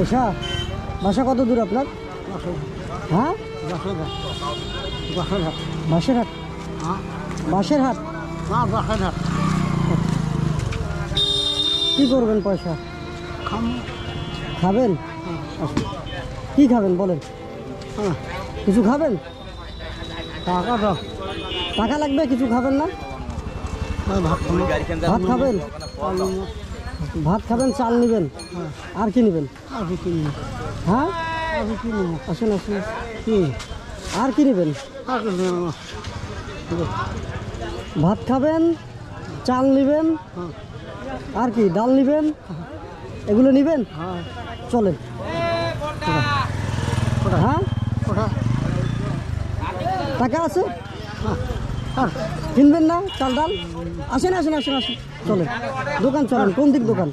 পয়সা বাসা কত দূর আপনার? হ্যাঁ বাঁশের হাট। বাঁশের হাট কি করবেন পয়সা? খাবেন? কি খাবেন বলেন? কিছু খাবেন? টাকা লাগবে, কিছু খাবেন না? ভাত খাবেন? ভাত খাবেন, চাল নেবেন, আর কি নেবেন? হ্যাঁ আসুন আসুন, কি আর কি নেবেন? ভাত খাবেন, চাল নেবেন, আর কি ডাল নেবেন, এগুলো নেবেন? চলেন। হ্যাঁ টাকা আছে, কিনবেন না চাল ডাল? আসেন আসেন আসেন আসেন, চলেন দোকান চলেন। কোন দিক দোকান?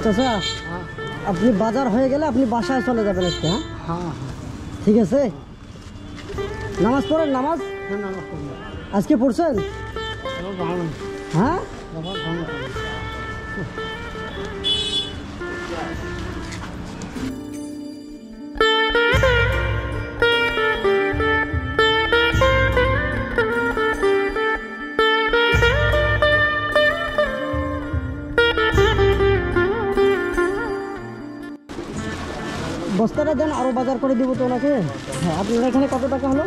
চাচা আপনি বাজার হয়ে গেলে আপনি বাসায় চলে যাবেন আজকে। হ্যাঁ ঠিক আছে। নামাজ পড়েন? নামাজ আজকে পড়ছেন? হ্যাঁ বস্তাটা দেন, আরো বাজার করে দিব তো ওনাকে। হ্যাঁ আপনার এখানে কত টাকা হলো?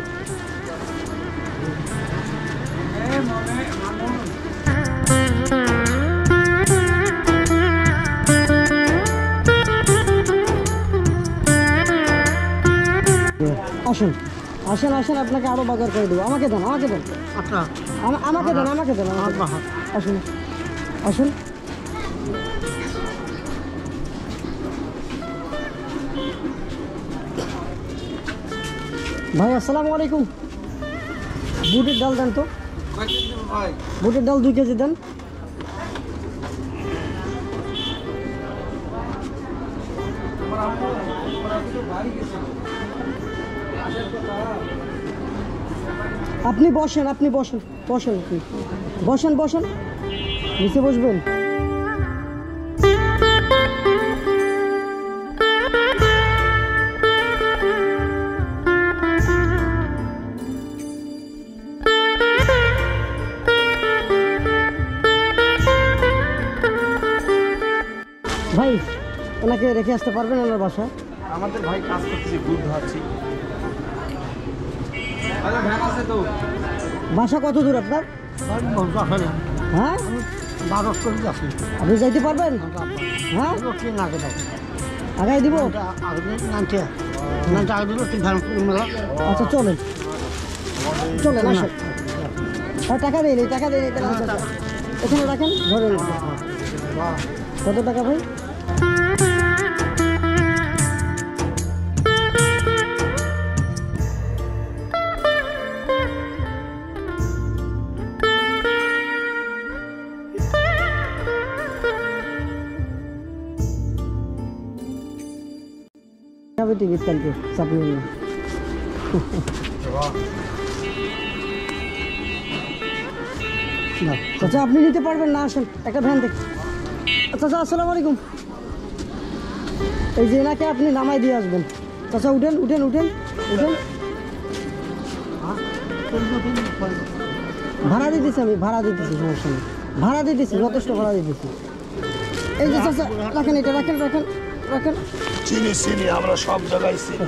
আসুন আসেন আসেন, আপনাকে আরো বাজার করে দেবো। আমাকে দেন, আমাকে দেন, আমাকে দেন, আমাকে দেন। আসুন আসুন। ভাই আসসালামু আলাইকুম। বুটের ডাল দেন তো, বুটের ডাল 2 কেজি দেন। আপনি বসেন, আপনি বসেন, বসেন, বসেন, বসেন, নিচে বসবেন। ভাই ওনাকে রেখে আসতে পারবেন ওনার বাসায়? আমাদের ভাই কাজ করতেছি, দুধ ধোয়াচ্ছি। বাসা কত দূর আপনার? হ্যাঁ আপনি যাইতে পারবেন? হ্যাঁ আগাই দিব। আচ্ছা চলেন চলেন আসেন। টাকা দেয়নি, টাকা দেয়নি, এখানে রাখেন, ধরে কত টাকা ভাই? টিকিট কালকে চাপনি না। চাচা আপনি নিতে পারবেন না? আসেন একটা ভ্যান দেখ। চাচা আসসালামু আলাইকুম। এই যে এনাকে আপনি নামাই দিয়ে আসবেন। চাচা উঠেন উঠেন উঠেন উঠেন। ভাড়া দিতেছি আমি, ভাড়া দিতেছি, সমস্যা নেই, ভাড়া দিতেছি, যথেষ্ট ভাড়া দিতেছি। এই যে চাচা রাখেন, এটা রাখেন রাখেন রাখেন। চিনি চিনি, আমরা সব জায়গায় চিনি।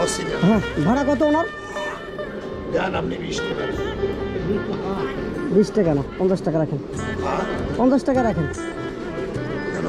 অচিনি হ্যাঁ, ভাড়া কত ওনার? দেন আপনি 20 টাকা। 20 টাকা না, 50 টাকা রাখেন, 50 টাকা রাখেন। কেন?